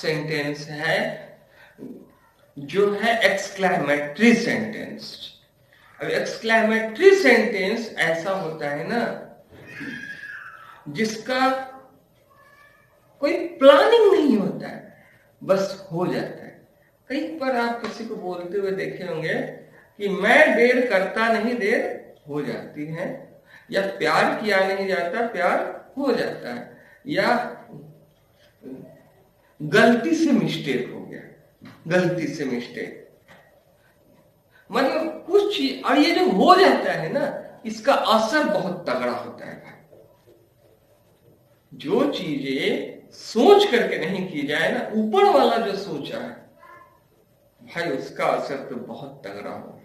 Sentence है जो है एक्सक्लेमेटरी सेंटेंस। अब एक्सक्लेमेटरी सेंटेंस ऐसा होता है ना जिसका कोई प्लानिंग नहीं होता है, बस हो जाता है। कई बार आप किसी को बोलते हुए देखे होंगे कि मैं देर करता नहीं, देर हो जाती है, या प्यार किया नहीं जाता, प्यार हो जाता है, या गलती से मिस्टेक हो गया, गलती से मिस्टेक, मतलब कुछ चीज। और ये जो हो जाता है ना, इसका असर बहुत तगड़ा होता है भाई। जो चीजें सोच करके नहीं की जाए ना, ऊपर वाला जो सोचा है भाई, उसका असर तो बहुत तगड़ा हो।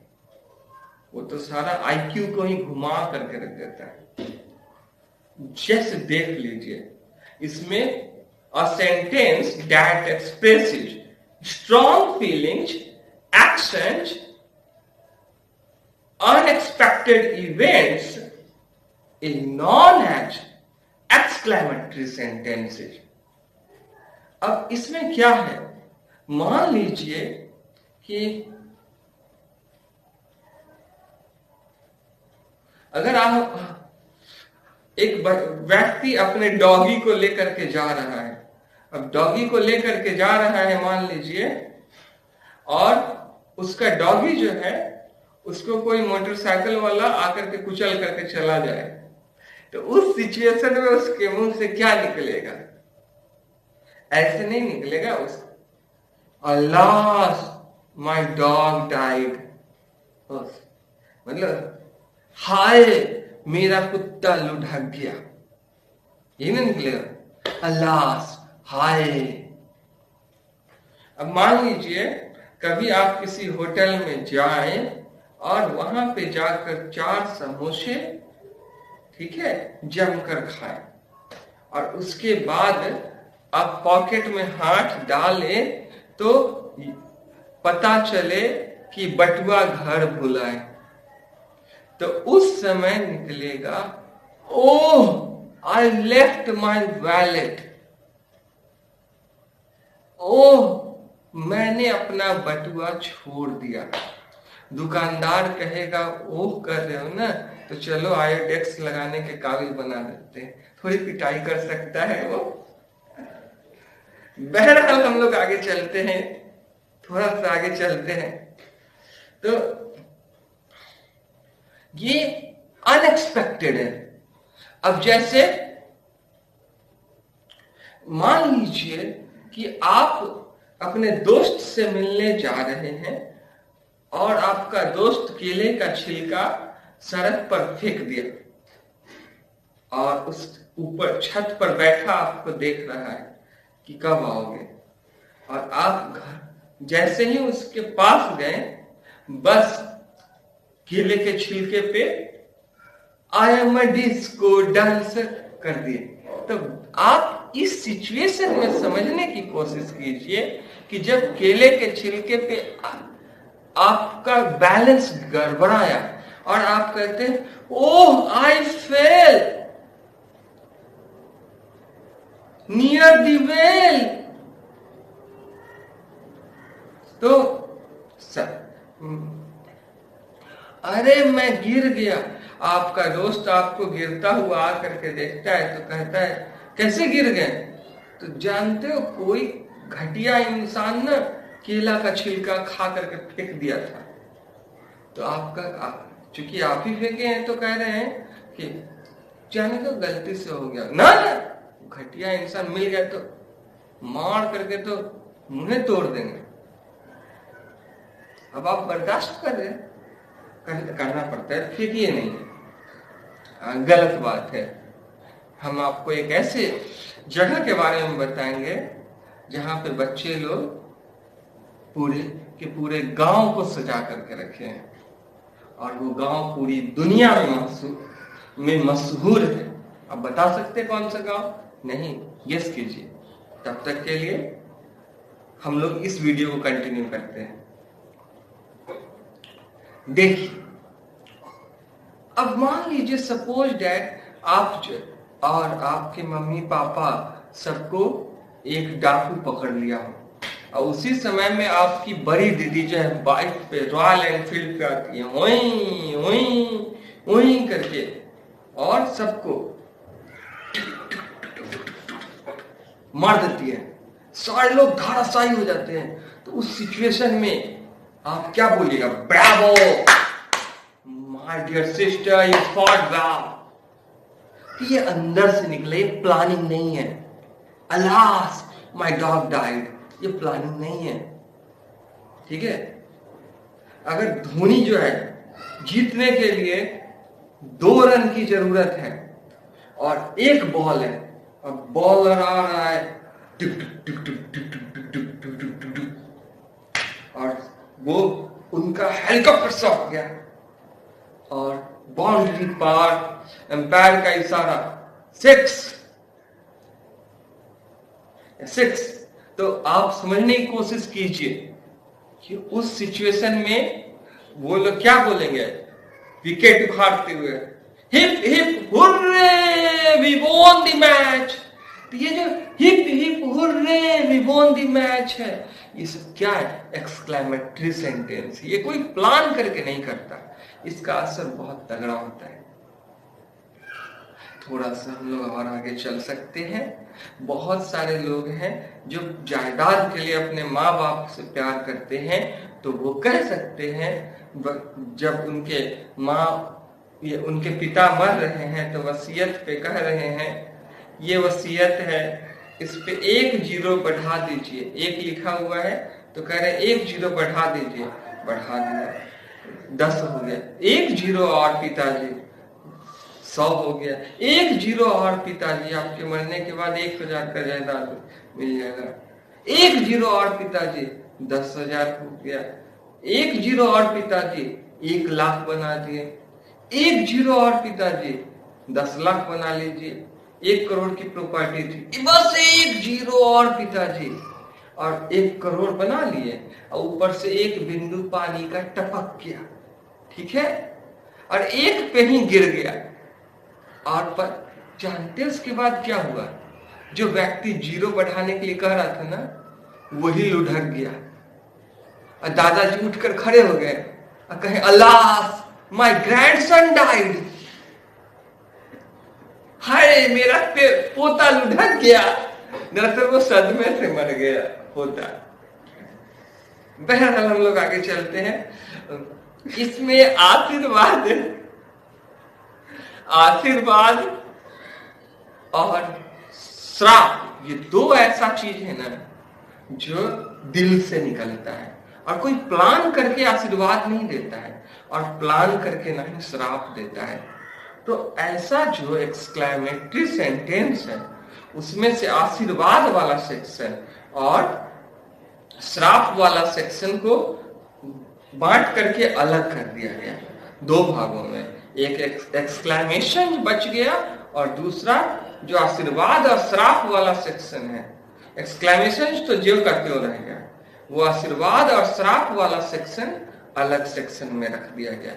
वो तो सारा आईक्यू को ही घुमा करके रख देता है। जैसे देख लीजिए, इसमें a sentence that expresses strong feelings, actions, unexpected events is known as exclamatory sentences। अब इसमें क्या है, मान लीजिए कि अगर आप एक व्यक्ति अपने डॉगी को लेकर के जा रहा है, अब डॉगी को लेकर के जा रहा है मान लीजिए, और उसका डॉगी जो है उसको कोई मोटरसाइकिल वाला आकर के कुचल करके चला जाए, तो उस सिचुएशन में उसके मुंह से क्या निकलेगा? ऐसे नहीं निकलेगा उस अलास माय डॉग डाइड, मतलब हाय मेरा कुत्ता लुढ़क गया, ये नहीं निकलेगा, अलास हाय। अब मान लीजिए कभी आप किसी होटल में जाएं और वहां पे जाकर 4 समोसे, ठीक है, जमकर खाएं, और उसके बाद आप पॉकेट में हाथ डालें तो पता चले कि बटुआ घर भुलाए, तो उस समय निकलेगा, ओह आई लेफ्ट माय वैलेट, ओह मैंने अपना बटुआ छोड़ दिया। दुकानदार कहेगा, ओह कर रहे हो ना, तो चलो आयोडेक्स लगाने के काबिल बना देते हैं, थोड़ी पिटाई कर सकता है वो। बहरहाल हम लोग आगे चलते हैं, थोड़ा सा आगे चलते हैं। तो ये अनएक्सपेक्टेड है। अब जैसे मान लीजिए कि आप अपने दोस्त से मिलने जा रहे हैं और आपका दोस्त केले का छिलका सड़क पर फेंक दिया, और उस ऊपर छत पर बैठा आपको देख रहा है कि कब आओगे, और आप घर जैसे ही उसके पास गए, बस केले के छिलके पे I am a disco dancer कर दिए। तो आप इस सिचुएशन में समझने की कोशिश कीजिए कि जब केले के छिलके पे आपका बैलेंस गड़बड़ाया और आप कहते हैं, ओह आई फेल नियर द वेल, तो अरे मैं गिर गया। आपका दोस्त आपको गिरता हुआ आकर के देखता है तो कहता है, कैसे गिर गए? तो जानते हो, कोई घटिया इंसान ना केला का छिलका खा करके फेंक दिया था। तो आपका चूंकि आप ही फेंके हैं तो कह रहे हैं कि जाने तो गलती से हो गया ना, घटिया इंसान मिल गया तो मार करके तो मुंह तोड़ देंगे। अब आप बर्दाश्त कर रहे हैं, करना पड़ता है, फेंकिए नहीं, गलत बात है। हम आपको एक ऐसे जगह के बारे में बताएंगे जहां पे बच्चे लोग पूरे के पूरे गांव को सजा करके रखे हैं, और वो गांव पूरी दुनिया में मशहूर है। अब बता सकते कौन सा गांव? नहीं, गेस कीजिए। तब तक के लिए हम लोग इस वीडियो को कंटिन्यू करते हैं। देखिए, अब मान लीजिए सपोज डैट आप और आपके मम्मी पापा सबको एक डाकू पकड़ लिया हो, और उसी समय में आपकी बड़ी दीदी जो है बाइक पे रॉयल एनफील्ड पे आती है, वहीं वहीं वहीं करके, और सबको मार देती है, सारे लोग धराशायी हो जाते हैं। तो उस सिचुएशन में आप क्या बोलिएगा? Bravo my dear sister, you fought well. ये अंदर से निकले, प्लानिंग नहीं है। अलास माय डॉग डाइड, ये प्लानिंग नहीं है। ठीक है, अगर धोनी जो है जीतने के लिए 2 रन की जरूरत है और 1 बॉल है, अब बॉलर आ रहा है टिक टिक टिक टिक टिक टिक टिक टिक टिक टिक टिक, और वो उनका हेलीकॉप्टर से हो गया और बाउंड्री पार, एम्पायर का इशारा 6। तो आप समझने की कोशिश कीजिए कि उस सिचुएशन में वो लोग क्या बोलेंगे विकेट उखाड़ते हुए, hip hip hurray we won the match. तो ये जो hip hip hurray we won the match है, ये सब क्या है? Exclamatory sentence. ये कोई प्लान करके नहीं करता, इसका असर बहुत तगड़ा होता है। थोड़ा सा हम लोग और आगे चल सकते हैं। बहुत सारे लोग हैं जो जायदाद के लिए अपने माँ बाप से प्यार करते हैं, तो वो कह सकते हैं जब उनके माँ या उनके पिता मर रहे हैं तो वसीयत पे कह रहे हैं, ये वसीयत है, इस पे 1 0 बढ़ा दीजिए। 1 लिखा हुआ है तो कह रहे हैं 1 0 बढ़ा दीजिए, बढ़ा दिया, 10 हो गया। 1 0 और पिताजी 100 हो गया। 1 0 और पिताजी, आपके मरने के बाद 1000 का जायदाद मिल जाएगा। 1 0 और पिताजी 10,000 हो गया। 1 0 और पिताजी 1 लाख बना दिए। 1 0 और पिताजी 10 लाख बना लीजिए। 1 करोड़ की प्रॉपर्टी थी, बस 1 0 और पिताजी, और 1 करोड़ बना लिए, और ऊपर से 1 बिंदु पानी का टपक गया। ठीक है, और 1 पे ही गिर गया। और पर जानते उसके बाद क्या हुआ? जो व्यक्ति 0 बढ़ाने के लिए कह रहा था ना, वही लुढ़क गया। और दादाजी उठकर खड़े हो गए और कहे, अल्लाह माय ग्रैंडसन डाइड। हाय, मेरा पोता लुढ़क गया। दरअसल वो सदमे से मर गया पोता। बहरहाल हम लोग आगे चलते हैं। इसमें आशीर्वाद और श्राप, ये 2 ऐसा चीज है ना जो दिल से निकलता है, और कोई प्लान करके आशीर्वाद नहीं देता है और प्लान करके नहीं श्राप देता है। तो ऐसा जो एक्सक्लेमेटरी सेंटेंस है, उसमें से आशीर्वाद वाला सेक्शन और श्राप वाला सेक्शन को बांट करके अलग कर दिया गया 2 भागों में। एक एक्सक्लेमेशन बच गया और दूसरा जो आशीर्वाद और श्राप वाला सेक्शन है। एक्सक्लेमेशन तो जो करते हो रह गया, वो आशीर्वाद और श्राप वाला सेक्शन अलग सेक्शन में रख दिया गया।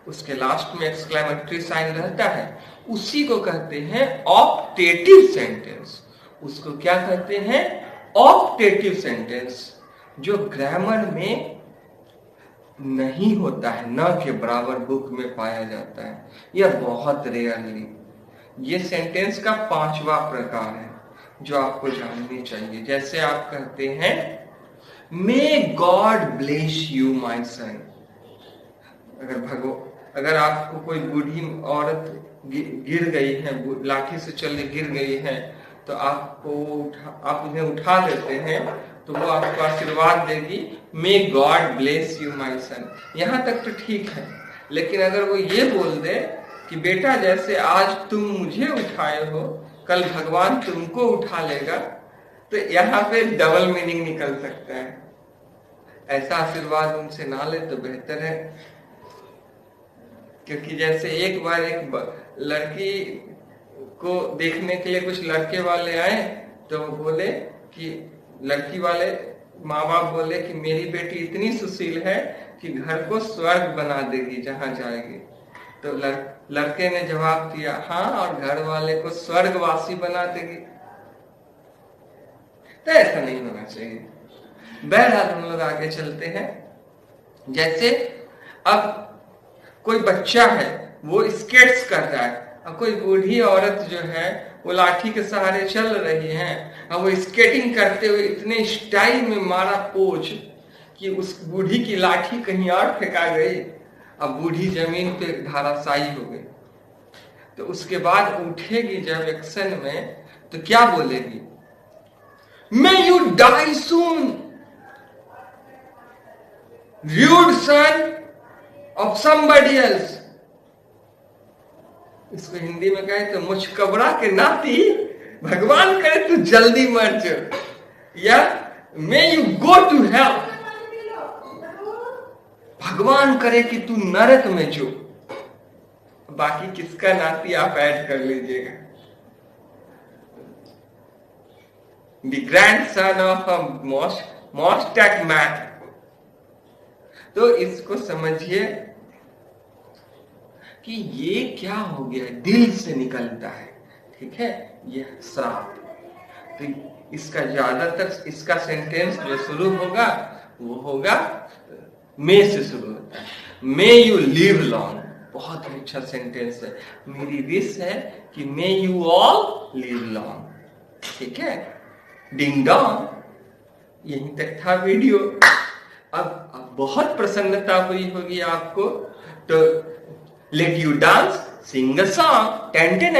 उसके लास्ट में एक्सक्लेमेटरी साइन रहता है, उसी को कहते हैं ऑप्टेटिव सेंटेंस। उसको क्या कहते हैं? ऑप्टेटिव सेंटेंस, जो ग्रामर में नहीं होता है, न के बराबर बुक में पाया जाता है, यह बहुत रेयरली। ये सेंटेंस का 5वां प्रकार है जो आपको जाननी चाहिए। जैसे आप कहते हैं, may God bless you my son. अगर आपको कोई बूढ़ी औरत गिर गई है, लाठी से चलने गिर गई है, तो आप उन्हें उठा देते हैं तो वो आपको आशीर्वाद देगी, may God bless you my son. यहां तक तो ठीक है, लेकिन अगर वो ये बोल दे कि बेटा जैसे आज तुम मुझे उठाए हो, कल भगवान तुमको उठा लेगा, तो यहाँ पे डबल मीनिंग निकल सकता है। ऐसा आशीर्वाद उनसे ना ले तो बेहतर है। क्योंकि जैसे एक बार एक लड़की को देखने के लिए कुछ लड़के वाले आए, तो वो बोले कि लड़की वाले माँ बाप बोले कि मेरी बेटी इतनी सुशील है कि घर को स्वर्ग बना देगी जहां जाएगी। तो लड़के ने जवाब दिया, हाँ, और घर वाले को स्वर्गवासी बना देगी। तो ऐसा नहीं होना चाहिए। बहरहाल हम लोग आगे चलते हैं। जैसे अब कोई बच्चा है वो स्केट्स कर रहा है, अब कोई बूढ़ी औरत जो है वो लाठी के सहारे चल रही है, अब वो स्केटिंग करते हुए इतने स्टाइल में मारा पोज कि उस बूढ़ी की लाठी कहीं और फेंका गई। अब बूढ़ी जमीन पे धराशायी हो गई। तो उसके बाद उठेगी जब एक्शन में तो क्या बोलेगी? May you die soon, rude son of somebody else। इसको हिंदी में कहे तो मुझकबरा के नाती, भगवान करे तू जल्दी मर जा, या may you go to hell, भगवान करे कि तू नरक में जो। बाकी किसका नाती आप ऐड कर लीजिएगा। The grandson of a Mostak man। तो इसको समझिए कि ये क्या हो गया, दिल से निकलता है, ठीक है, ये श्राप। तो इसका ज्यादातर इसका सेंटेंस जो शुरू होगा वो होगा मे से शुरू होता है। मे यू लिव लॉन्ग, बहुत ही अच्छा सेंटेंस है। मेरी विश है कि may you all live long, ठीक है। डिंग डोंग, यहीं तक था वीडियो। अब बहुत प्रसन्नता हुई होगी आपको, तो let you dance, sing a song, ten ten.